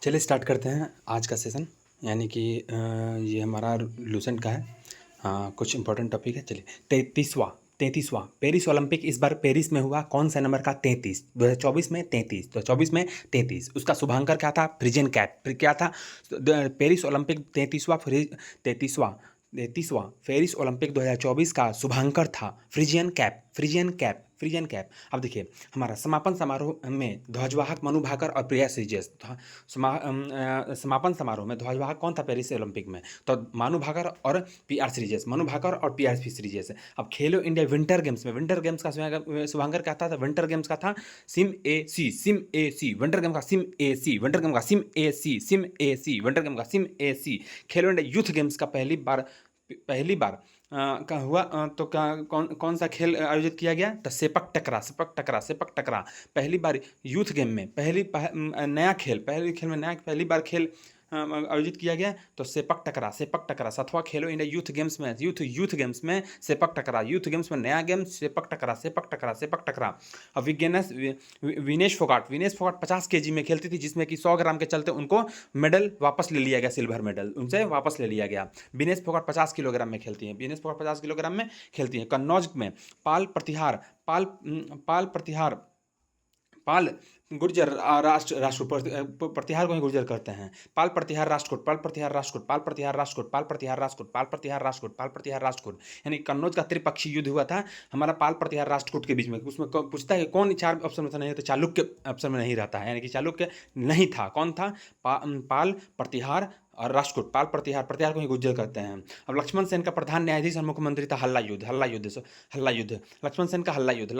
चलिए स्टार्ट करते हैं आज का सेशन। यानी कि ये हमारा लूसेंट का है। कुछ इंपॉर्टेंट टॉपिक है। चलिए, तैंतीसवां पेरिस ओलंपिक इस बार पेरिस में हुआ। कौन सा नंबर का? 33। 2024 में 33। 2024 में 33। उसका शुभांकर क्या था? Phrygian cap. फिर क्या था? पेरिस ओलंपिक 33वां पेरिस ओलंपिक 2024 का शुभांकर था फ्रिजियन कैप। अब देखिए, हमारा समापन समारोह में ध्वजवाहक मनु भाकर और प्रिया श्रीजेश था। समापन समारोह में ध्वजवाहक कौन था पेरिस ओलंपिक में? तो मानु भाकर और पीआर श्रीजेश, मनु भाकर और पीआर श्रीजेश। अब खेलो इंडिया विंटर गेम्स का शुभांकर क्या था? विंटर गेम्स का था सिम ए सी विंटर गेम का सिम ए सी। खेलो इंडिया यूथ गेम्स का पहली बार का हुआ। तो कौन कौन सा खेल आयोजित किया गया? तो सेपक टकरा पहली बार यूथ गेम में नया खेल पहली बार खेल आयोजित किया गया। तो सेपक टकरा 7वां खेलो इंडिया यूथ गेम्स में यूथ गेम्स में नया गेम सेपक टकरा। अब विनेश फोगाट 50 केजी में खेलती थी, जिसमें कि 100 ग्राम के चलते उनको मेडल वापस ले लिया गया, सिल्वर मेडल उनसे वापस ले लिया गया। विनेश फोगाट 50 किलोग्राम में खेलती हैं। कन्नौज में पाल गुर्जर प्रतिहार को ही गुर्जर करते हैं। पाल प्रतिहार राष्ट्रकूट। यानी कन्नौज का त्रिपक्षीय युद्ध हुआ था हमारा पाल प्रतिहार राष्ट्रकूट के बीच में। उसमें पूछता है कौन 4 ऑप्शन में नहीं है, तो चालुक्य ऑप्शन में नहीं रहता है। यानी कि चालुक्य नहीं था। कौन था? पाल प्रतिहार और पाल प्रतिहार को ही गुर्जर करते हैं। अब लक्ष्मण सेन का प्रधान न्यायाधीश और मुख्यमंत्री था। हल्ला युद्ध। लक्ष्मण सेन का हल्ला युद्ध।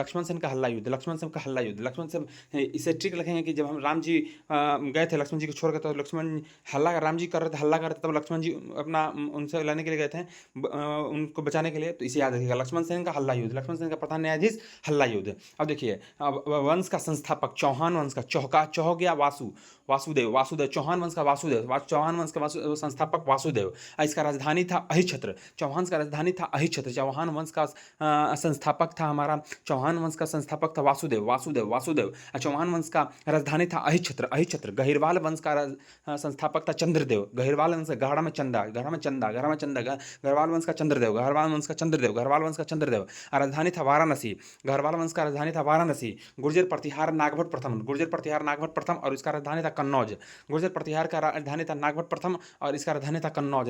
इसे ट्रिक लिखेंगे कि जब हम राम जी गए थे लक्ष्मण जी को छोड़कर, तो राम जी कर रहे थे, हल्ला कर रहे थे, तब लक्ष्मण जी अपना उनसे लड़ने के लिए गए थे, उनको बचाने के लिए। तो इसे याद रखिएगा, लक्ष्मण सेन का प्रधान न्यायाधीश हल्ला युद्ध। अब देखिए, अब वंश का संस्थापक चौहान वंश का चौह गया वासुदेव चौहान वंश का संस्थापक वासुदेव। इसका राजधानी था अहिच्छत्र। चौहान का राजधानी था अहिच्छत्र। चौहान वंश का संस्थापक था वासुदेव। चौहान वंश का राजधानी था अहिच्छत्र। गहिरवाल वंश का संस्थापक था चंद्रदेव। गहिरवाल वंश गहरा में चंदा गढ़वाल वंश का चंद्रदेव। राजधानी था वाराणसी। गढ़वाल वंश का राजधानी था वाराणसी। गुर्जर प्रतिहार नागभट्ट प्रथम और इसका राजधानी था कन्नौज। गुर्जर प्रतिहार का राजधानी था नागभट्ट प्रथम और इसका राजधानी था कन्नौज।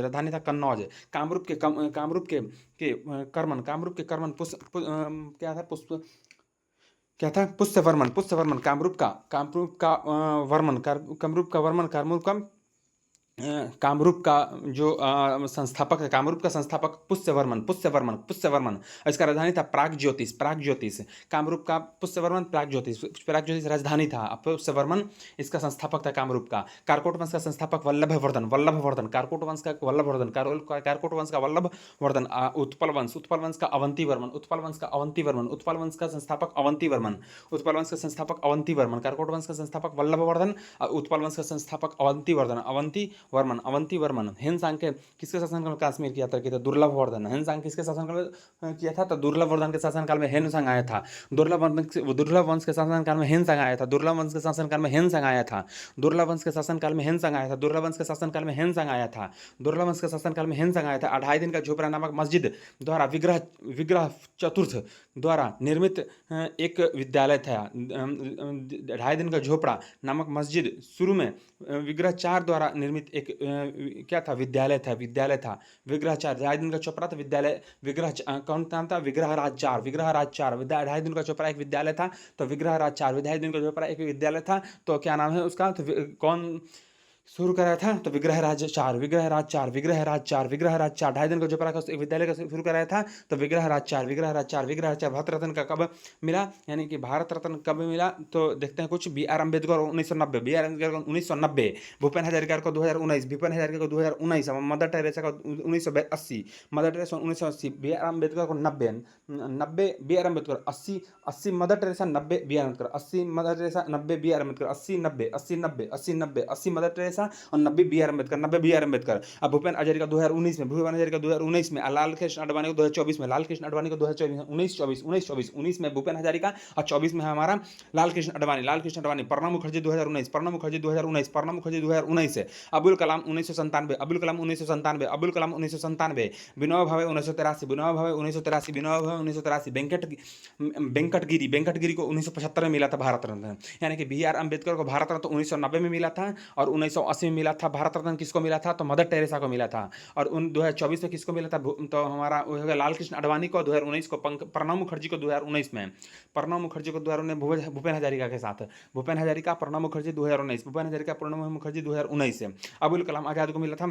कामरूप के कर्मन पुष्यवर्मन। कामरूप का जो संस्थापक है, कामरूप का संस्थापक पुष्यवर्मन। इसका राजधानी था प्रागज्योतिष। कामरूप का पुष्यवर्मन प्रागज्योतिष राजधानी था। पुष्यवर्मन इसका संस्थापक था कामरूप का। कारकोट वंश का संस्थापक वल्लभवर्धन। कारकोट वंश का वल्लभवर्धन। उत्पल वंश का अवंतीवर्मन। उत्पल वंश का संस्थापक अवंतीवर्मन। कारकोट वंश का संस्थापक वल्लभवर्धन। उत्पल वंश का संस्थापक अवंतीवर्मन। हेनसांग के किसके शासनकाल में कश्मीर की यात्रा की था? दुर्लभवर्धन। हेनसांग किसके शासनकाल में किया था? तो दुर्लभवर्धन के शासनकाल में हेनसांग आया था। दुर्लभ वंश के शासनकाल में हेनसांग आया था। दुर्लभ वंश के शासनकाल में हेनसांग आया था। दुर्लभ वंश के शासनकाल में हेनसांग आया था। 2.5 दिन का झोपड़ा नामक मस्जिद द्वारा विग्रह चतुर्थ द्वारा निर्मित एक विद्यालय था। 2.5 दिन का झोपड़ा नामक मस्जिद शुरू में विग्रह 4 द्वारा निर्मित एक क्या था? विद्यालय था। विग्रह 4 2.5 दिन का चोपड़ा था। विद्यालय विग्रह कौन नाम था? विग्रहराज 4। 2.5 दिन का चोपड़ा एक विद्यालय था, तो विग्रहराज 4। 2.5 दिन का चोपड़ा एक विद्यालय था, तो क्या नाम है उसका? तो कौन शुरू कराया था? तो विग्रहराज 4। 2.5 दिन का चोपड़ा का एक विद्यालय का शुरू कराया था, तो विग्रहराज 4। भारत रत्न का कब मिला? यानी कि भारत रत्न कब मिला? तो देखते हैं कुछ। B R Ambedkar 1990। भूपेन हजारिका को 2019। मदर टेरेसा को 1980। बी आर अम्बेडकर को 90। B R Ambedkar 80। Mother Teresa 90। B R Ambedkar 80। Mother Teresa 90। B R Ambedkar 80 90 Mother Teresa कैसा, और 90 B R Ambedkar, 90 B R Ambedkar. अब भूपेन हजारिका 2019 में, भूपेन हजारिका 2019 में, लाल कृष्ण आडवाणी को 2024 में, लाल कृष्ण आडवाणी को 2024 19 में भूपेन हजारिका और 24 में हमारा लाल कृष्ण आडवाणी, लाल कृष्ण आडवाणी। प्रणब मुखर्जी 2019, प्रणब मुखर्जी 2019, प्रणब मुखर्जी 2019 से। अबुल कलाम 1997, अबुल कलाम 1997, अबुल कलाम 1997। विनोबा भावे 1983, विनोबा भावे 1983, विनोबा भावे 1983। वेंकट गिरी को 1975 में मिला था भारत रत्न। यानी कि बी आर अम्बेडकर को भारत रत्न 1990 में मिला था, और 1980 में मिला था। भारत रत्न किसको मिला था, तो मदर टेरेसा को मिला था। और 2024 में किसको मिला था, तो हमारा लाल कृष्ण आडवाणी को 2019 को, प्रणब मुखर्जी को 2019 में, प्रणब मुखर्जी को 2019 भूपेन हजारिका के साथ, भूपेन हजारिका प्रणब मुखर्जी 2019, भूपेन हजारिका प्रणब मुखर्जी 2019 से। अबुल कलाम आज़ाद को मिला था,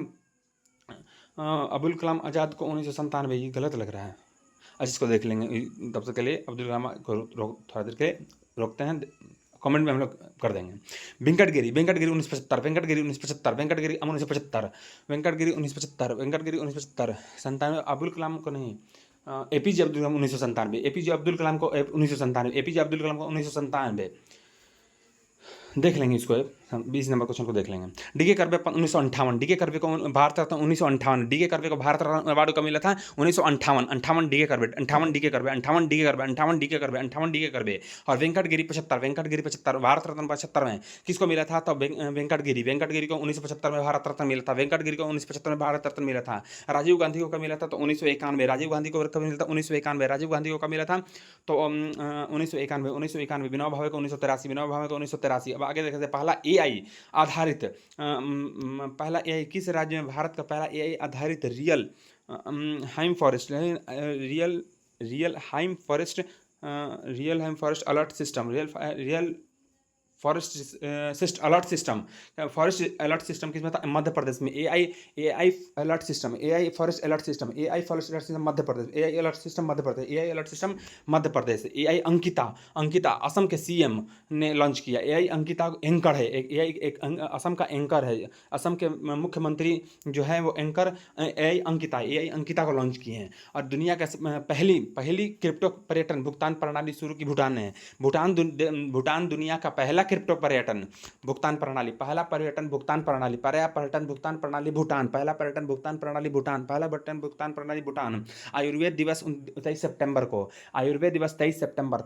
अबुल कलाम आज़ाद को 1997, ये गलत लग रहा है। अच्छा, इसको देख लेंगे तब तक के लिए। अब्दुल कलाम को थोड़ा देर के लिए रोकते हैं, कमेंट में हम लोग कर देंगे। वेंकटगिरी 1975, वेंकटगिरी 1975, वेंकटगिरी 1975, वेंकटगिरी 1975, वेंकटगिरी 1975, 97। अब्दुल कलाम को नहीं, एपीजे अब्दुल कलाम 1997, एपीजे अब्दुल कलाम को 1997, एपीजे अब्दुल कलाम को 1997। देख लेंगे इसको, 20 नंबर क्वेश्चन को देख लेंगे। डीके कर्वे 1958, डीके कर्वे को भारत रत्न 1958, डीके कर्वे को भारत रत्न अवार्ड कब मिला था, 1958, 58 DK Karve, 58 DK Karve, 58 DK Karve, 58 DK Karve, 58 DK Karve. और वेंकटगिरी 75, वेंकटगिरी 75, भारत रत्न 75 में किसको मिला था, तो वेंकटगिरी, वेंकटगिरी को 1975 में भारत रत्न मिला था, वेंकटगिरी को 1975 में भारत रत्न मिला था। राजीव गांधी को कब मिला था, तो 1991, राजीव गांधी को कब मिला था, 1991, राजीव गांधी को कब मिला था, तो 1991, विनोबा भावे को 1983, विनोबा भावे को 1983। अब आगे देखते हैं, पहला एआई आधारित, पहला एआई किस राज्य में, भारत का पहला एआई आधारित real time forest, real time forest alert system, real forest alert system, forest alert system किसमें था, मध्य प्रदेश में। AI alert system, AI forest alert system, AI forest alert system Madhya Pradesh, AI alert system Madhya Pradesh, AI alert system Madhya Pradesh. AI Ankita Assam के CM ने launch किया। AI Ankita anchor है, एक असम का anchor है, असम के मुख्यमंत्री जो है वो एंकर एआई अंकिता को लॉन्च किए हैं। और दुनिया का पहली क्रिप्टो पर्यटन भुगतान प्रणाली शुरू की भूटान ने। भूटान दुनिया का पहला क्रिप्टो पर्यटन भुगतान प्रणाली, पहला पर्यटन भुगतान प्रणाली, पर्यटन भुगतान प्रणाली भूटान, पहला पर्यटन भुगतान प्रणाली भूटान, पहला पर्यटन भुगतान प्रणाली भूटान। आयुर्वेद दिवस 23 सितंबर को, आयुर्वेद दिवस 23 सितंबर,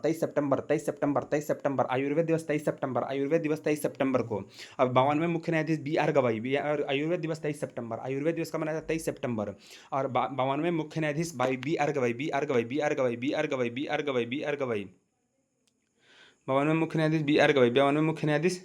आयुर्वेद दिवस 23 सितंबर, आयुर्वेद दिवस 23 सितंबर को। अब 52वें मुख्य न्यायाधीश BR गवाई, आयुर्वेद दिवस 23 सितंबर, आयुर्वेद दिवस का मनाया 23 सितंबर। और 52वें मुख्य न्यायाधीश BR गवाई, 52वें मुख्य न्यायाधीश BR गवाई, 52वें मुख्य न्यायाधीश BR गवाई, 52वें मुख्य न्यायाधीश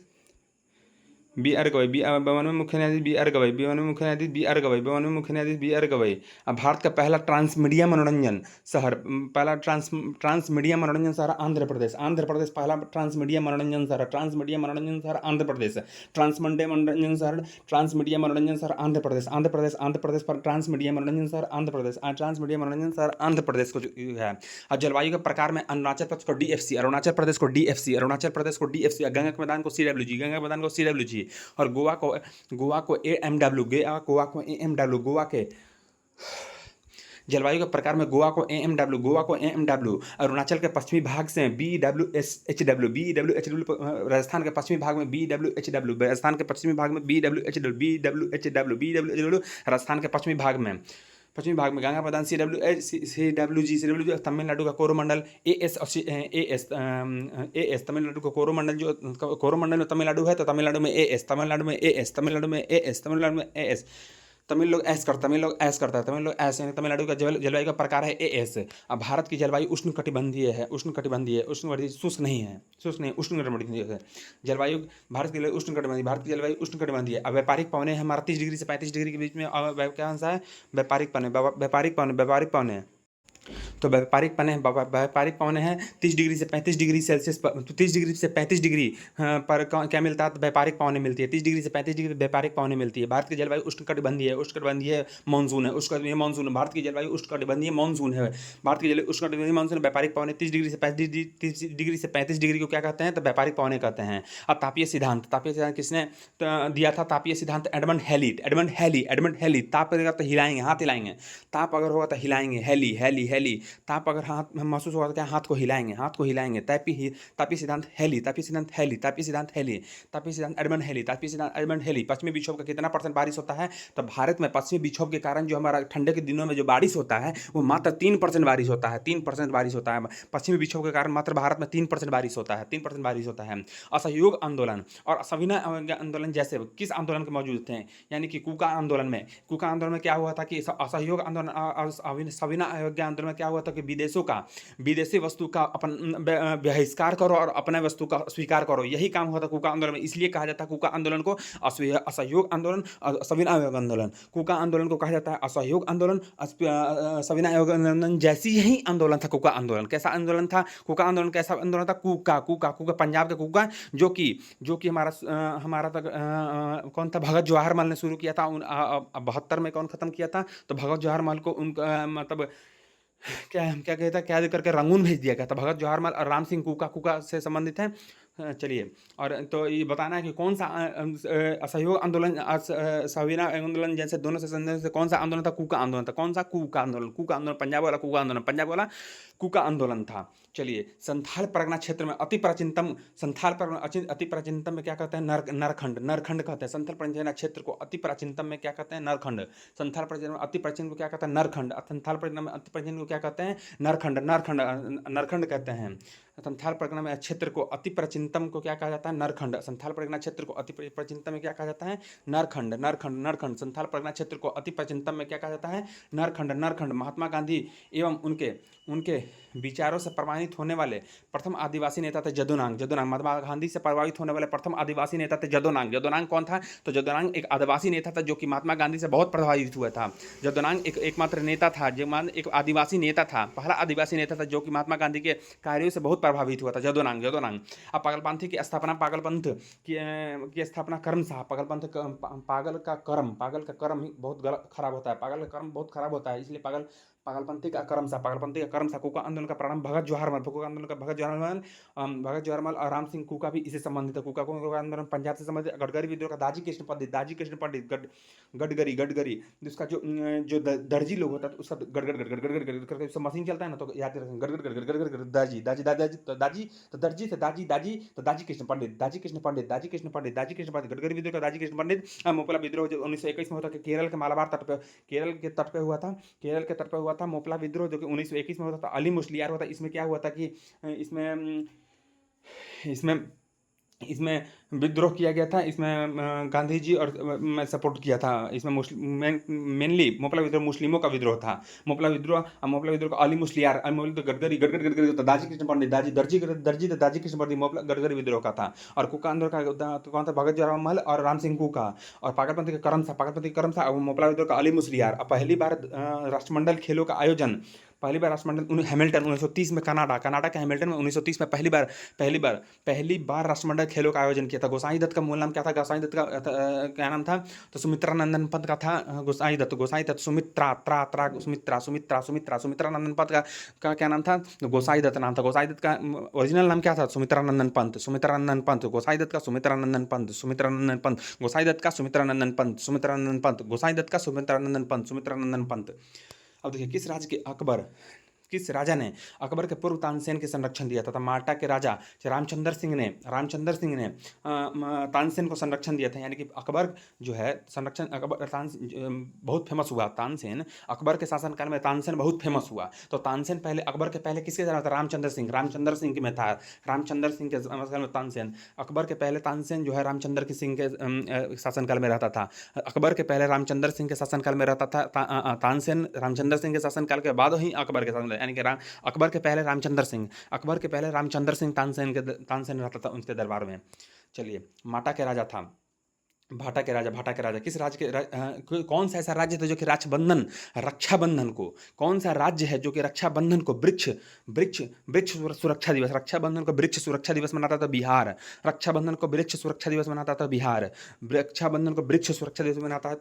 BR गवाई, 52वें मुख्य न्यायाधीश BR गवाई, 52वें मुख्य न्यायाधीश BR गवाई। अब भारत का पहला ट्रांसमीडिया मनोरंजन शहर, पहला ट्रांसमीडिया मनोरंजन शहर आंध्र प्रदेश, पहला ट्रांसमीडिया मनोरंजन शहर, आंध्र प्रदेश, ट्रांसमीडिया मनोरंजन शहर आंध्र प्रदेश पर ट्रांसमीडिया मनोरंजन शहर आंध्र प्रदेश, ट्रांसमीडिया मनोरंजन शहर आंध्र प्रदेश को है। और जलवायु के प्रकार में अरुणाचल प्रदेश को DFC, अरुणाचल प्रदेश को DFC, गंगा के मैदान को CWG, गंगा के मैदान को CWG। और गोवा को AMW, गोवा के जलवायु के प्रकार में गोवा को AMW, अरुणाचल के पश्चिमी भाग से BWHW, राजस्थान के पश्चिमी भाग में BWHW, राजस्थान के पश्चिमी भाग में BWHW, राजस्थान के पश्चिमी भाग में गंगा मैदान CWG, तमिलनाडु का कोरोमंडल AS, तमिलनाडु का कोरोमंडल, जो कोरोमंडल में तमिलनाडु है तो तमिलनाडु में AS, तमिल लोग ऐस करता है, तमिलनाडु का जलवायु का प्रकार है AS। अब भारत की जलवायु उष्णकटिबंधीय, शुष्क नहीं है, उष्णकटिबंधीय है जलवायु। भारत की जलवायु उष्णकटिबंधीय। अब व्यापारिक पवने हमारा 30 डिग्री से 35 डिग्री के बीच में, क्या सा है, व्यापारिक पवने। तो व्यापारिक पवने हैं 30 डिग्री से 35 डिग्री सेल्सियस पर, 30 डिग्री से 35 डिग्री पर क्या मिलता है, तो व्यापारिक पवने मिलती है। 30 डिग्री से 35 डिग्री व्यापारिक पवने मिलती है। भारत की जलवायु उष्णकटिबंधीय मानसून है, भारत की जलवायु उष्णकटिबंधीय मानसून है, व्यापारिक पवने 30 डिग्री से 35 डिग्री को क्या कहते हैं, तो व्यापारिक पवने कहते हैं। अब तापीय सिद्धांत किसने दिया था, तापीय सिद्धांत एडमंड हैली। ताप करेगा तो हिलाएंगे, हाथ हिलाएंगे, ताप अगर होगा तो हिलाएंगे, हैली। ताप अगर हाथ में महसूस होगा तो क्या, हाथ को हिलाएंगे, हाथ को हिलाएंगे। तापीय सिद्धांत हेली, तापीय सिद्धांत हेली, तापीय सिद्धांत हेली, तापीय सिद्धांत एडमंड हेली, तापीय सिद्धांत एडमंड हेली। पश्चिमी विक्षोभ का कितना % बारिश होता है? तो भारत में पश्चिमी विक्षोभ के कारण जो हमारा ठंडे के दिनों में जो बारिश होता है वो मात्र 3% बारिश होता है, 3% बारिश होता है। पश्चिमी विक्षोभ के कारण मात्र भारत में 3% बारिश होता है, 3% बारिश होता है। असहयोग आंदोलन और सविनय अवज्ञा आंदोलन जैसे किस आंदोलन के मौजूद थे? यानी कि कूका आंदोलन में। कूका आंदोलन में क्या हुआ था कि असहयोग आंदोलन और सविनय अवज्ञा आंदोलन में क्या हुआ था कि विदेशी वस्तु का अपन बहिष्कार करो और अपने वस्तु का स्वीकार करो, यही काम हुआ था कूका आंदोलन में। इसलिए कहा जाता है कूका आंदोलन को असहयोग आंदोलन और सविनय अवज्ञा आंदोलन। कूका आंदोलन को कहा जाता है असहयोग आंदोलन, सविनय अवज्ञा आंदोलन जैसी यही आंदोलन था कूका आंदोलन। कैसा आंदोलन था कूका आंदोलन? कैसा आंदोलन था? कूका पंजाब के कूका, जो कि हमारा तक कौन था, भगत जवाहर मल ने शुरू किया था 72 में। कौन खत्म किया था? तो भगत जवाहर मल को उनका मतलब क्या कहता है, कैद करके रंगून भेज दिया गया था। भगत जवाहर मल और राम सिंह कूका से संबंधित हैं। चलिए, और तो ये बताना है कि कौन सा असहयोग आंदोलन सविनय आंदोलन जैसे दोनों से संबंधित कौन सा आंदोलन था? कूका आंदोलन था। कौन सा? कूका आंदोलन। कूका आंदोलन पंजाब वाला कूका आंदोलन, पंजाब वाला कूका आंदोलन था। चलिए, संथाल परगना क्षेत्र में अति प्राचीनतम, संथाल परगना अति प्राचीनतम में क्या कहते हैं? नरखंड कहते हैं। संथाल परगना क्षेत्र को अति प्राचीनतम में क्या कहते हैं? नरखंड। संथाल परगना में अति प्राचीन को क्या कहते हैं? नरखंड। संथाल परगना में अति प्राचीन को क्या कहते हैं? नरखंड कहते हैं। संथाल परगना में क्षेत्र को अति प्राचीनतम को क्या कहा जाता है? नरखंड। संथाल परगना क्षेत्र को अति प्राचीनतम में क्या कहा जाता है? नरखंड। संथाल परगना क्षेत्र को अति प्राचीनतम में क्या कहा जाता है? नरखंड। महात्मा गांधी एवं उनके विचारों से प्रभावित होने वाले प्रथम आदिवासी नेता थे जदुनांग। महात्मा गांधी से प्रभावित होने वाले प्रथम आदिवासी नेता थे जदुनांग कौन था? तो जदुनांग एक आदिवासी नेता था जो कि महात्मा गांधी से बहुत प्रभावित हुआ था। जदुनांग एकमात्र नेता था, एक आदिवासी नेता था, पहला आदिवासी नेता था जो कि महात्मा गांधी के कार्यों से बहुत प्रभावित हुआ था। जदुनांग। अब पागलपंथी की स्थापना, पागलपंथ की स्थापना करम साहब। पागल का कर्म ही बहुत गलत खराब होता है, पागल का कर्म बहुत खराब होता है, इसलिए पागलपंथी का कर्म सा। कूका आंदोलन का प्रारंभ भगत जवाहर मल और राम सिंह कूका भी इससे संबंधित है। कूका आंदोलन पंजाब से संबंधित। गडकरी विद्रोह का दाजी कृष्ण पंडित गडकरी, जिसका जो दर्जी लोग होता है उसका गड़गड़ करके उसका मशीन चलता है ना, तो याद रखें गड़गड़ दाजी कृष्ण पंडित गडकरी विद्रोह का दाजी कृष्ण पंडित। मोपला विद्रोह जो 1921 में होता है केरल के मालाबार तट पे, केरल के तट पे हुआ था मोपला विद्रोह, जो कि 1921 में होता था। अली मुस्लियार होता। इसमें क्या हुआ था कि इसमें विद्रोह किया गया था। इसमें गांधी जी और मैं सपोर्ट किया था। इसमें मेनली मोपला विद्रोह मुस्लिमों का विद्रोह था। मोपला विद्रोह का अली मुस्लियार, गडकरी दाजी कृष्ण पंडित, दाजी कृष्ण पंडित मोपला गडकरी विद्रोह का था। और कूका आंदोलन का कौन था? भगत जवाहर मल और राम सिंह कूका। और पागलपंथी का कर्म था मोपला विद्रोह का अली मुस्लियार। और पहली बार राष्ट्रमंडल खेलों का आयोजन, हैमिल्टन 1930 में, कनाडा के हैमिल्टन में 1930 में पहली बार राष्ट्रमंडल खेलों का आयोजन किया था। गोसाई दत्त का मूल नाम क्या था? गोसाई दत्त का क्या नाम था? तो सुमित्रा नंदन पंत का था गोसाई दत्त। सुमित्रा नंदन पंत का क्या नाम था? गोसाई दत्त नाम था। गोसाई दत्त का ओरिजिनल नाम क्या था? सुमित्रा नंदन पंत। गोसाई दत्त का सुमित्रा नंदन पंत। अब देखिए, किस राजा ने अकबर के पूर्व तानसेन के संरक्षण दिया था? माल्टा के राजा रामचंद्र सिंह ने तानसेन को संरक्षण दिया था। यानी कि अकबर जो है संरक्षण, बहुत फेमस हुआ तानसेन। अकबर के शासनकाल में तानसेन बहुत फेमस हुआ। तो तानसेन अकबर के पहले किसके जरा था? रामचंद्र सिंह में था। रामचंद्र सिंह के शासनकाल में तानसेन, अकबर के पहले तानसेन जो है रामचंद्र सिंह के शासनकाल में रहता था। अकबर के पहले रामचंद्र सिंह के शासनकाल में रहता था तानसेन। रामचंद्र सिंह के शासनकाल के बाद ही अकबर के शासन, यानी कि अकबर के पहले रामचंद्र सिंह तानसेन रहता था उनके दरबार में। चलिए, भाटा के राजा किस राज्य के कौन सा ऐसा राज्य था जो कि रक्षाबंधन को, कौन सा राज्य है जो कि रक्षाबंधन को वृक्ष सुरक्षा दिवस मनाता था? बिहार। रक्षाबंधन को वृक्ष सुरक्षा दिवस मनाता था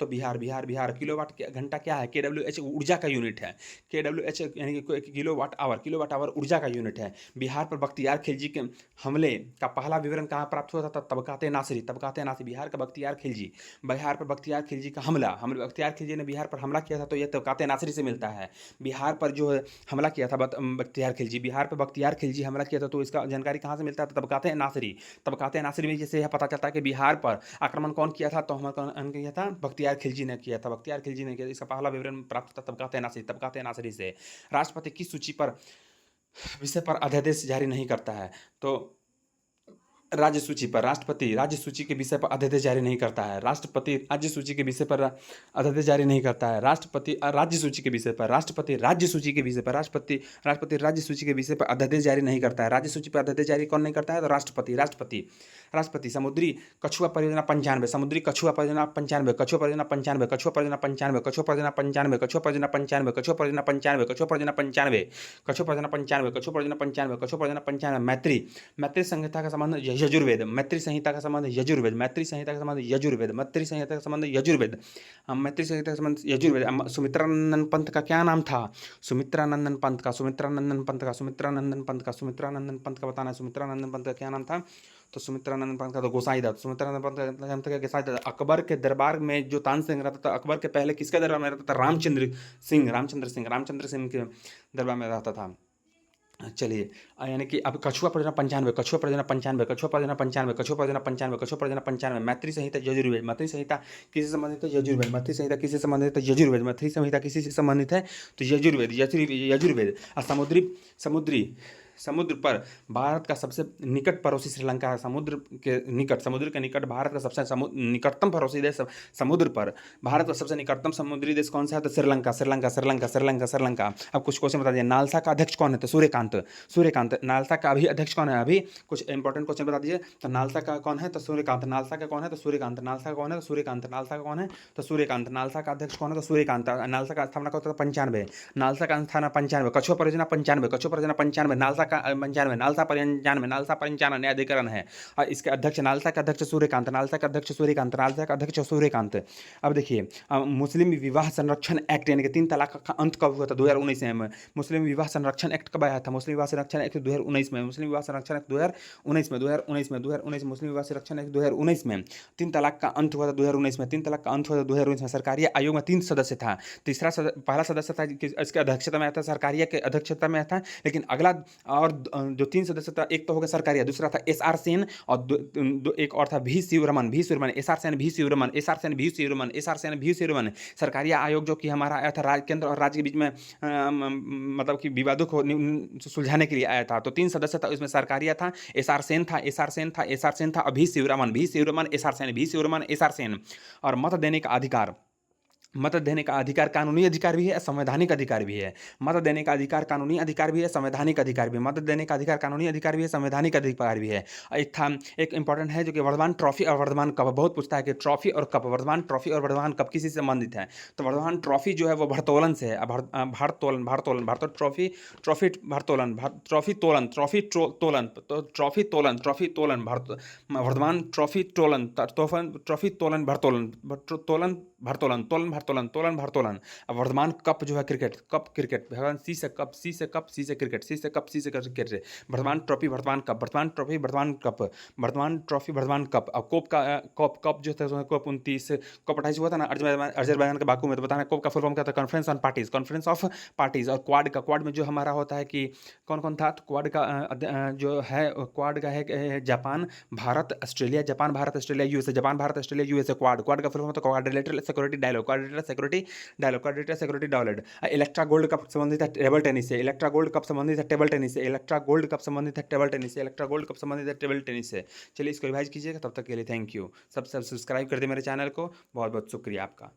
बिहार। बिहार। किलोवाट घंटा क्या है? KWH ऊर्जा का यूनिट है। KWH यानी कि किलोवाट आवर ऊर्जा का यूनिट है। बिहार पर बख्तियार खिलजी के हमले का पहला विवरण कहाँ प्राप्त हुआ था? तबकाते नासिरी। बिहार का बख्तियार खिलजी, बिहार पर बख्तियार खिलजी का हमला, हम बख्तियार खिलजी ने बिहार पर हमला किया था, तो यह तबकात नासिरी से मिलता है। बिहार पर जो है हमला किया था बख्तियार खिलजी, बिहार पर बख्तियार खिलजी हमला किया था, तो इसका जानकारी कहाँ से मिलता है? तो तबकात नासिरी, तबकात नासिरी में जैसे यह पता चलता है कि बिहार पर आक्रमण कौन किया था, तो हमला कौन किया था? बख्तियार खिलजी ने किया था, बख्तियार खिलजी ने किया। इसका पहला विवरण प्राप्त होता है तबकात नासिरी से। राष्ट्रपति किस सूची पर विषय पर अध्यादेश जारी नहीं करता है? तो राज्य सूची पर, राष्ट्रपति राज्य सूची के विषय पर अध्यादेश जारी नहीं करता है। राष्ट्रपति राज्य सूची के विषय पर अध्यादेश जारी नहीं करता है। राष्ट्रपति राज्य सूची के विषय पर, राष्ट्रपति राज्य सूची के विषय पर, राष्ट्रपति राज्य सूची के विषय पर अध्यादेश जारी नहीं करता है। राज्य सूची पर अध्यादेश जारी कौन नहीं करता है? तो राष्ट्रपति। समुद्री कछुआ परियोजना 95, समुद्री कछुआ परियोजना 95, कछुआ परियोजना 95, कछुआ परियोजना 95, कछुआ परियोजना 95, कछुआ परियोजना 95, कछुआ परियोजना 95, कछुआ परियोजना 95, कछुआ परियोजना 95, कछुआ परियोजना 95, कछुआ परियोजना 95। मैत्री संहिता का संबंध यजुर्वेद, मैत्री संहिता का संबंध यजुर्वेद, मैत्री संहिता का संबंध यजुर्वेद, मैत्री संहिता का संबंध यजुर्वेद, मैत्री संहिता का संबंध यजुर्वेद। सुमित्रानंदन पंत का क्या नाम था? सुमित्रानंदन पंत का बताना है। सुमित्रानंदन पंत का क्या नाम था? तो सुमित्रानंदन पंत का तो गोसाईदत्त। सुमित्रानंदन पंत का गोसाईदत्त। अकबर के दरबार में जो तानसेन रहता था, अकबर के पहले किसके दरबार में रहता था? रामचंद्र सिंह के दरबार में रहता था। चलिए, यानी कि अब कछुआ परियोजना 95, कछुआ परियोजना 95, कछुआ परियोजना 95, कछुआ परियोजना 95, कछुआ परियोजना 95। मैत्री संहिता यजुर्वेद, मैत्री संहिता किससे संबंधित है? यजुर्वेद। मैत्री संहिता किससे संबंधित है? यजुर्वेद। मैत्री संहिता किसी से संबंधित है? तो यजुर्वेद। और समुद्र पर भारत का सबसे निकट पड़ोसी श्रीलंका है। समुद्र के निकट भारत का सबसे निकटतम पड़ोसी देश समुद्र पर भारत का सबसे निकटतम समुद्री देश कौन सा है? तो श्रीलंका। अब कुछ क्वेश्चन बता दिए। नालसा का अध्यक्ष कौन है? तो सूर्यकांत। नालसा का अभी अध्यक्ष कौन है? अभी कुछ इंपॉर्टेंट क्वेश्चन बता दीजिए। तो नालसा का कौन है? तो सूर्यकांत। नालसा का कौन है? तो सूर्यकांत। नालसा का कौन है? तो सूर्यकांत। नालसा का कौन है? तो सूर्यकांत। नालसा का अध्यक्ष कौन है? तो सूर्यकांत। नालसा का स्थापना कब? 95। नालसा का स्थापना 95। कछुआ परियोजना 95, कछुआ परियोजना 95, नालसा का 95, नालसा पंचानवे न्यायाधिकरण है। और इसके अध्यक्ष, नालसा का अध्यक्ष सूर्यकांत, नालसा का अध्यक्ष सूर्यकांत, नालसा का अध्यक्ष सूर्यकांत। अब देखिए, मुस्लिम विवाह संरक्षण एक्ट यानी कि 3 तलाक का अंत कब हुआ था? 2019 में। मुस्लिम विवाह संरक्षण एक्ट कब आया था? मुस्लिम विवाह संरक्षण एक्ट 2019 में। मुस्लिम विवाह संरक्षण एक्ट 2019 मुस्लिम विवाह संरक्षण एक्ट 2019 में। 3 तलाक का अंत हुआ था 2019 में। 3 तलाक का अंत हुआ था 2019 में। सरकारिया आयोग में 3 सदस्य था। पहला सदस्य था इसके अध्यक्षता में आता, सरकारिया के अध्यक्षता में आता। लेकिन अगला और जो 3 सदस्य था, एक तो होगा सरकारिया, दूसरा था एसआर सेन, और एक और था भी शिवरमन। एसआर सेन भी शिवरमन। सरकारिया आयोग जो कि हमारा आया था केंद्र और राज्य के बीच में मतलब कि विवादों को सुलझाने के लिए आया था। तो 3 सदस्य था, इसमें सरकारिया था, एसआर सेन था, भी शिवरमन, एसआर सेन। और मत देने का अधिकार कानूनी अधिकार भी है, संवैधानिक अधिकार भी है। मत देने का अधिकार कानूनी अधिकार भी है, संवैधानिक अधिकार भी है। मत देने का अधिकार कानूनी अधिकार भी है, संवैधानिक अधिकार भी है। एक इंपॉर्टेंट है जो कि वर्धमान ट्रॉफी और वर्धमान कप। बहुत पूछता है कि ट्रॉफी और कप, वर्धमान ट्रॉफी और वर्धमान कप किसी से संबंधित है? तो वर्धमान ट्रॉफी जो है वो भारोत्तोलन से है। भारोत्तोलन वर्धमान ट्रॉफी भारोत्तोलन। अब वर्धमान कप जो है क्रिकेट, भगवान सी से cup, cricket. Vardhman trophy, Vardhman cup, अब कप जो था, कप 29, कप 28 हुआ था ना अजरबैजान के बाकू में। तो बताना कप का फुल फॉर्म क्या था? Conference of parties. और क्वाड में जो हमारा होता है कि कौन था? तो क्वाड का है Japan, Bharat, Australia, USA, quad का फुल फॉर्म तो quadrilateral security dialogue. Electra gold cup संबंधित है टेबल टेनिस से। इलेक्ट्रा गोल्ड कप संबंधित है टेबल टेनिस से। चलिए, इसको रिवाइज कीजिएगा। तब तक के लिए थैंक यू। सब सब्सक्राइब कर दे मेरे चैनल को। बहुत बहुत शुक्रिया आपका।